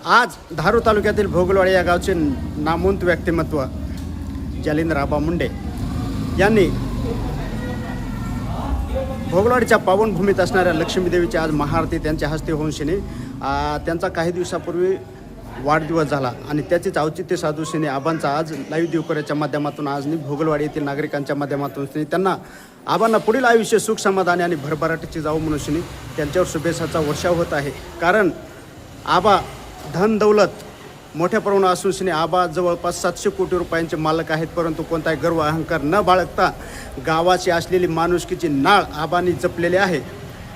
आज धारूर तालुक्यातील भोगलवाडी या गावचे नामवंत व्यक्तिमत्व जालिंदर आबा मुंडे यांनी भोगलवाडीच्या पावनभूमीत असणाऱ्या लक्ष्मीदेवीची आज महाआरती त्यांच्या हस्ते होऊन शिने त्यांचा काही दिवसापूर्वी वाढदिवस झाला आणि त्याचेच औचित्य साधूशीने आबांचा आज लाईव्ह दिवकऱ्याच्या माध्यमातून आज भोगलवाडी येथील नागरिकांच्या माध्यमातून त्यांना आबांना पुढील आयुष्य सुख समाधानी आणि भरभराटीची जाऊ म्हणून शिने त्यांच्यावर शुभेच्छाचा वर्षाव होत आहे. कारण आबा धन दौलत मोठ्या प्रमाणात असून शिने आबा जवळपास 700 कोटी रुपयांचे मालक आहेत, परंतु कोणताही गर्व अहंकार न बाळगता गावाची असलेली माणुसकीची नाळ आबांनी जपलेली आहे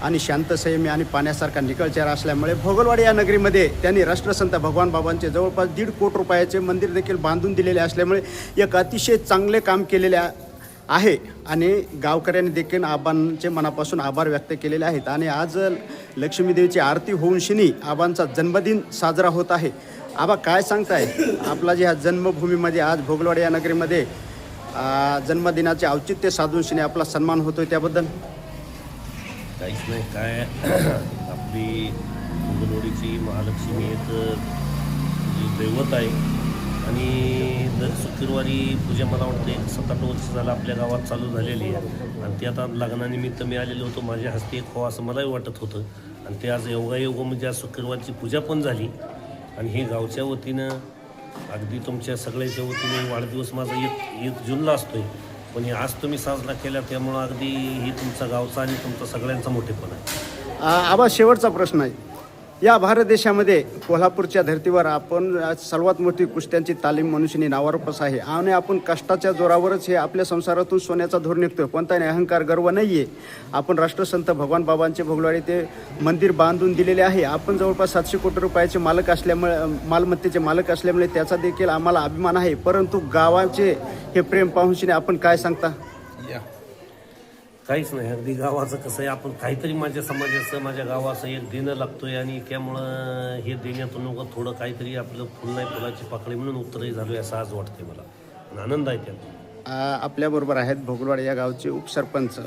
आणि शांत संयमी आणि पाण्यासारखा निकळचार असल्यामुळे भोगलवाडी या नगरीमध्ये त्यांनी राष्ट्रसंत भगवान बाबांचे जवळपास 1.5 कोटी रुपयाचे मंदिर देखील बांधून दिलेले असल्यामुळे एक अतिशय चांगले काम केलेले आहे आणि गावकऱ्यांनी देखील आबांचे मनापासून आभार व्यक्त केलेले आहेत. आणि आज लक्ष्मीदेवीची आरती होऊन शिनी आबांचा जन्मदिन साजरा होत आहे. आबा काय सांगताय, आपला जे ह्या जन्मभूमीमध्ये आज भोगलवाडी या नगरीमध्ये जन्मदिनाचे औचित्य साधून शिनी आपला सन्मान होतोय त्याबद्दल? काहीच नाही, काय आपली भोगलवाडीची महालक्ष्मी एक दैवत आहे आणि दर शुक्रवारी पूजा मला वाटते 7-8 वर्ष झालं आपल्या गावात चालू झालेली आहे आणि ते आता लग्नानिमित्त मी आलेलो होतो, माझ्या हस्ते एक हो असं मलाही वाटत होतं आणि ते आज योगायोग म्हणजे आज शुक्रवारची पूजा पण झाली आणि हे गावच्या वतीनं अगदी तुमच्या सगळ्याच्या वतीने वाढदिवस माझा 1 जूनला असतोय, पण हे आज तुम्ही साजरा केला त्यामुळं अगदी ही तुमचा गावचा आणि तुमचा सगळ्यांचा मोठेपण आहे. आबा शेवटचा प्रश्न आहे, या भारत देशामध्ये कोल्हापूरच्या धर्तीवर आपण सर्वात मोठी कुस्त्यांची तालीम मनुष्याने नावारूपास आहे आणि आपण कष्टाच्या जोरावरच हे आपल्या संसारातून सोन्याचा धूर निघतो, कोणताही अहंकार गर्व नाही आहे. आपण राष्ट्रसंत भगवान बाबांचे भोगलवाडी ते मंदिर बांधून दिलेले आहे. आपण जवळपास 700 कोटी रुपयाचे मालक असल्यामुळे मालमत्तेचे मालक असल्यामुळे त्याचा देखील आम्हाला अभिमान आहे, परंतु गावाचे हे प्रेम पाहून आपण काय सांगता? काहीच नाही, अगदी गावाचं कसं आहे, आपण काहीतरी माझ्या समाजाचं माझ्या गावाचं एक देणं लागतोय आणि त्यामुळं हे देण्यातून थोडं काहीतरी आपलं फुल नाही फुलाची पाकळी म्हणून उत्तरही झालो असं आज वाटते मला आणि आनंद आहे त्यात. आपल्याबरोबर आहेत भोगलवाडी या गावचे उपसरपंच.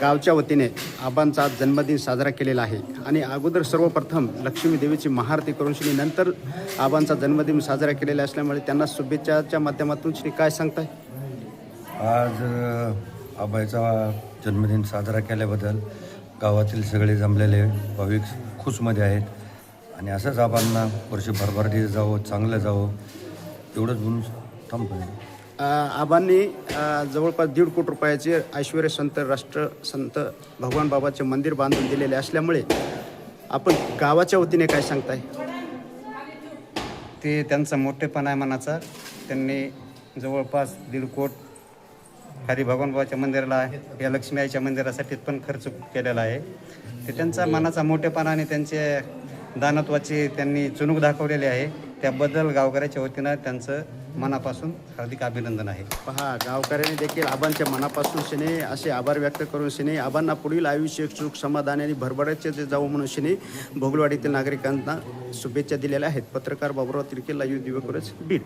गावच्या वतीने आबांचा आज जन्मदिन साजरा केलेला आहे आणि अगोदर सर्वप्रथम लक्ष्मी देवीची महाआरती करून श्री नंतर आबांचा जन्मदिन साजरा केलेला असल्यामुळे त्यांना शुभेच्छाच्या माध्यमातून श्री काय सांगताय? आज आबाईचा जन्मदिन साजरा केल्याबद्दल गावातील सगळे जमलेले भाविक खुशमध्ये आहेत आणि असंच आबांना वर्ष भरभराटी जावं, चांगलं जावं एवढंच म्हणून थांबतो. आबांनी जवळपास 1.5 कोटी रुपयाचे ऐश्वर्य संत राष्ट्रसंत भगवान बाबाचे मंदिर बांधून दिलेले असल्यामुळे आपण गावाच्या वतीने काय सांगताय? ते त्यांचा मोठेपणा आहे मनाचा. त्यांनी जवळपास 1.5 कोटी खाली भगवान बाबाच्या मंदिराला या लक्ष्मी आईच्या मंदिरासाठी पण खर्च केलेला आहे. ते त्यांचा मनाचा मोठेपणा आणि त्यांचे दानत्वाची त्यांनी चुणूक दाखवलेली आहे, त्याबद्दल गावकऱ्याच्या वतीनं त्यांचं मनापासून हार्दिक अभिनंदन आहे. पहा, गावकऱ्यांनी देखील आबांच्या मनापासून शिने असे आभार व्यक्त करून शिने आबांना पुढील आयुष्य सुख समाधान आणि भरभराटीचे जाऊ म्हणून शिने भोगलवाडीतील नागरिकांना शुभेच्छा दिलेल्या आहेत. पत्रकार बाबुराव तिरके, लाईव्ह दिवकरच, बीड.